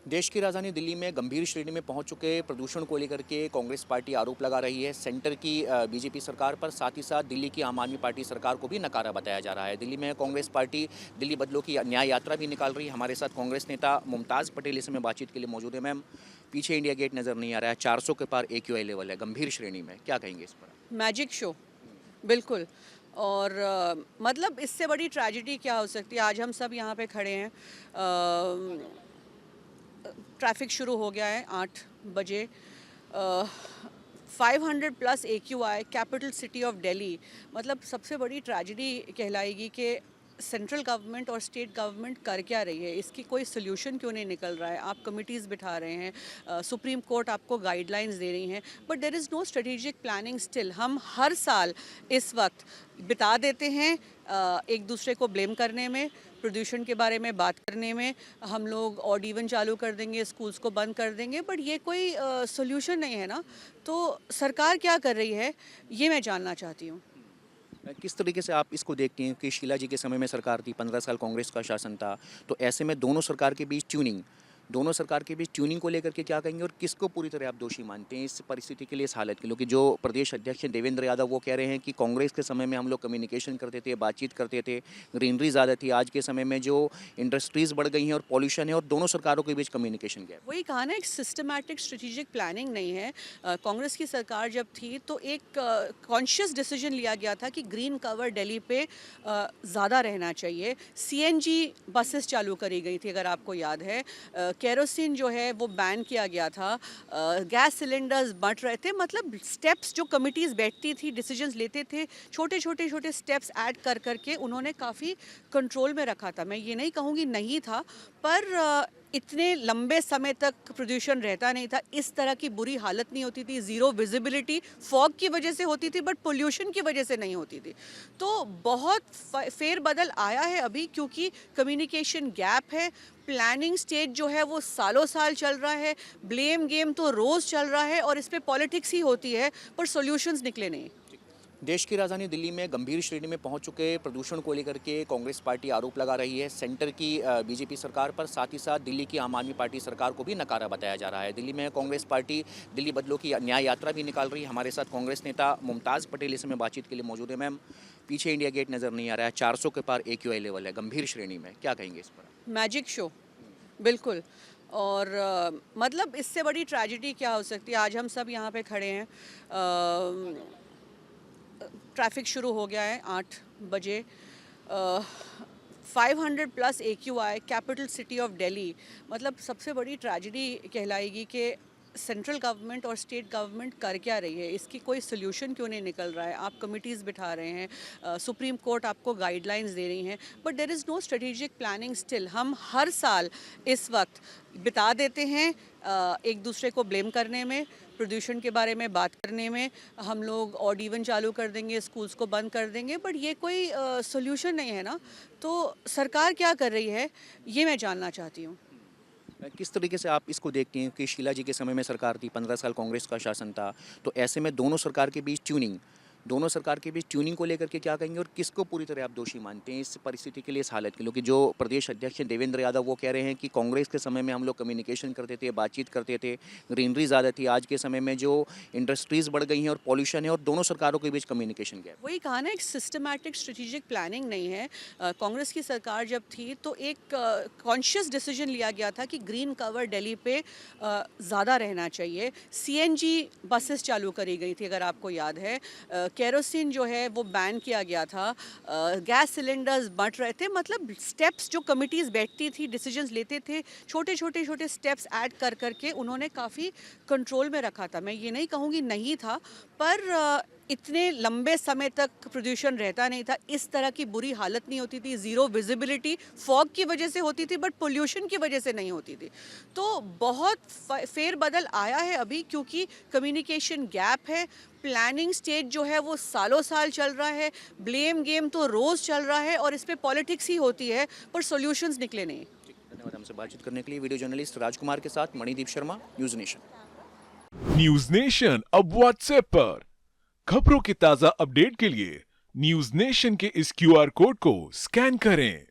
देश की राजधानी दिल्ली में गंभीर श्रेणी में पहुंच चुके प्रदूषण को लेकर के कांग्रेस पार्टी आरोप लगा रही है सेंटर की बीजेपी सरकार पर, साथ ही साथ दिल्ली की आम आदमी पार्टी सरकार को भी नकारा बताया जा रहा है। दिल्ली में कांग्रेस पार्टी दिल्ली बदलो की न्याय यात्रा भी निकाल रही है। हमारे साथ कांग्रेस नेता मुमताज़ पटेल इस समय बातचीत के लिए मौजूद है। मैम, पीछे इंडिया गेट नज़र नहीं आ रहा है, 400 के पार AQI लेवल है, गंभीर श्रेणी में, क्या कहेंगे इस पर? मैजिक शो, बिल्कुल। और मतलब इससे बड़ी ट्रेजेडी क्या हो सकती है। आज हम सब यहाँ पे खड़े हैं, ट्रैफिक शुरू हो गया है 8 बजे। 500 plus AQI, capital city of Delhi. मतलब सबसे बड़ी ट्रेजेडी कहलाएगी कि सेंट्रल गवर्नमेंट और स्टेट गवर्नमेंट कर क्या रही है, इसकी कोई सोल्यूशन क्यों नहीं निकल रहा है। आप कमिटीज़ बिठा रहे हैं, सुप्रीम कोर्ट आपको गाइडलाइंस दे रही हैं, but there is no strategic planning still. हम हर साल इस वक्त बिता देते हैं एक दूसरे को ब्लेम करने में, प्रदूषण के बारे में बात करने में। हम लोग ऑड इवन चालू कर देंगे, स्कूल्स को बंद कर देंगे, बट ये कोई सोल्यूशन नहीं है ना। तो सरकार क्या कर रही है, ये मैं जानना चाहती हूँ। किस तरीके से आप इसको देखती हैं कि शीला जी के समय में सरकार थी, 15 साल कांग्रेस का शासन था, तो ऐसे में दोनों सरकार के बीच ट्यूनिंग को लेकर के क्या कहेंगे और किसको पूरी तरह आप दोषी मानते हैं इस परिस्थिति के लिए, इस हालत के लिए? कि जो प्रदेश अध्यक्ष हैं देवेंद्र यादव, वो कह रहे हैं कि कांग्रेस के समय में हम लोग कम्युनिकेशन करते थे, बातचीत करते थे, ग्रीनरी ज़्यादा थी। आज के समय में जो इंडस्ट्रीज़ बढ़ गई हैं और पॉल्यूशन है, और दोनों सरकारों के बीच कम्युनिकेशन गैप। वही कहा ना, एक सिस्टमैटिक स्ट्रेटेजिक प्लानिंग नहीं है। कांग्रेस की सरकार जब थी तो एक कॉन्शियस डिसीजन लिया गया था कि ग्रीन कवर दिल्ली पे ज़्यादा रहना चाहिए। CNG बसेस चालू करी गई थी, अगर आपको याद है। केरोसिन जो है वो बैन किया गया था। गैस सिलेंडर्स बंट रहे थे। मतलब स्टेप्स जो कमिटीज़ बैठती थी, डिसीजंस लेते थे, छोटे छोटे छोटे स्टेप्स ऐड कर करके उन्होंने काफ़ी कंट्रोल में रखा था। मैं ये नहीं कहूँगी नहीं था, पर इतने लंबे समय तक प्रदूषण रहता नहीं था, इस तरह की बुरी हालत नहीं होती थी। ज़ीरो विजिबिलिटी फॉग की वजह से होती थी, बट पोल्यूशन की वजह से नहीं होती थी। तो बहुत फेरबदल आया है अभी, क्योंकि कम्युनिकेशन गैप है। प्लानिंग स्टेज जो है वो सालों साल चल रहा है। ब्लेम गेम तो रोज़ चल रहा है और इस पे पॉलिटिक्स ही होती है, पर सॉल्यूशंस निकले नहीं। देश की राजधानी दिल्ली में गंभीर श्रेणी में पहुंच चुके प्रदूषण को लेकर के कांग्रेस पार्टी आरोप लगा रही है सेंटर की बीजेपी सरकार पर, साथ ही साथ दिल्ली की आम आदमी पार्टी सरकार को भी नकारा बताया जा रहा है। दिल्ली में कांग्रेस पार्टी दिल्ली बदलो की न्याय यात्रा भी निकाल रही है। हमारे साथ कांग्रेस नेता मुमताज़ पटेल इस समय बातचीत के लिए मौजूद है। मैम, पीछे इंडिया गेट नज़र नहीं आ रहा है, 400 के पार AQI लेवल है, गंभीर श्रेणी में, क्या कहेंगे इस पर? मैजिक शो, बिल्कुल। और मतलब इससे बड़ी ट्रेजेडी क्या हो सकती है। आज हम सब यहाँ पे खड़े हैं, ट्रैफिक शुरू हो गया है 8 बजे। 500 plus AQI, capital city of Delhi. मतलब सबसे बड़ी ट्रेजेडी कहलाएगी कि सेंट्रल गवर्नमेंट और स्टेट गवर्नमेंट कर क्या रही है, इसकी कोई सोल्यूशन क्यों नहीं निकल रहा है। आप कमिटीज़ बिठा रहे हैं, सुप्रीम कोर्ट आपको गाइडलाइंस दे रही हैं, but there is no strategic planning still. हम हर साल इस वक्त बिता देते हैं एक दूसरे को ब्लेम करने में, प्रदूषण के बारे में बात करने में। हम लोग ऑड इवन चालू कर देंगे, स्कूल्स को बंद कर देंगे, बट ये कोई सोल्यूशन नहीं है ना। तो सरकार क्या कर रही है, ये मैं जानना चाहती हूँ। किस तरीके से आप इसको देखती हैं कि शीला जी के समय में सरकार थी, 15 साल कांग्रेस का शासन था, तो ऐसे में दोनों सरकार के बीच ट्यूनिंग को लेकर के क्या कहेंगे और किसको पूरी तरह आप दोषी मानते हैं इस परिस्थिति के लिए, इस हालत के लिए? कि जो प्रदेश अध्यक्ष हैं देवेंद्र यादव, वो कह रहे हैं कि कांग्रेस के समय में हम लोग कम्युनिकेशन करते थे, बातचीत करते थे, ग्रीनरी ज़्यादा थी। आज के समय में जो इंडस्ट्रीज़ बढ़ गई हैं और पॉल्यूशन है, और दोनों सरकारों के बीच कम्युनिकेशन गैप। वही कहा ना, एक सिस्टमैटिक स्ट्रेटेजिक प्लानिंग नहीं है। कांग्रेस की सरकार जब थी तो एक कॉन्शियस डिसीजन लिया गया था कि ग्रीन कवर दिल्ली पे ज़्यादा रहना चाहिए। CNG बसेस चालू करी गई थी, अगर आपको याद है। केरोसिन जो है वो बैन किया गया था। गैस सिलेंडर्स बंट रहे थे। मतलब स्टेप्स जो कमिटीज़ बैठती थी, डिसीजंस लेते थे, छोटे छोटे छोटे स्टेप्स ऐड कर करके उन्होंने काफ़ी कंट्रोल में रखा था। मैं ये नहीं कहूँगी नहीं था, पर इतने लंबे समय तक प्रदूषण रहता नहीं था, इस तरह की बुरी हालत नहीं होती थी। ज़ीरो विजिबिलिटी फॉग की वजह से होती थी, बट पोल्यूशन की वजह से नहीं होती थी। तो बहुत फेरबदल आया है अभी, क्योंकि कम्युनिकेशन गैप है। प्लानिंग स्टेज जो है वो सालों साल चल रहा है। ब्लेम गेम तो रोज़ चल रहा है और इस पे पॉलिटिक्स ही होती है, पर सॉल्यूशंस निकले नहीं। धन्यवाद हमसे बातचीत करने के लिए। वीडियो जर्नलिस्ट राजकुमार के साथ Manideep Sharma, News Nation. News Nation अब व्हाट्सएप पर खबरों की ताजा अपडेट के लिए न्यूज नेशन के इस QR कोड को स्कैन करें।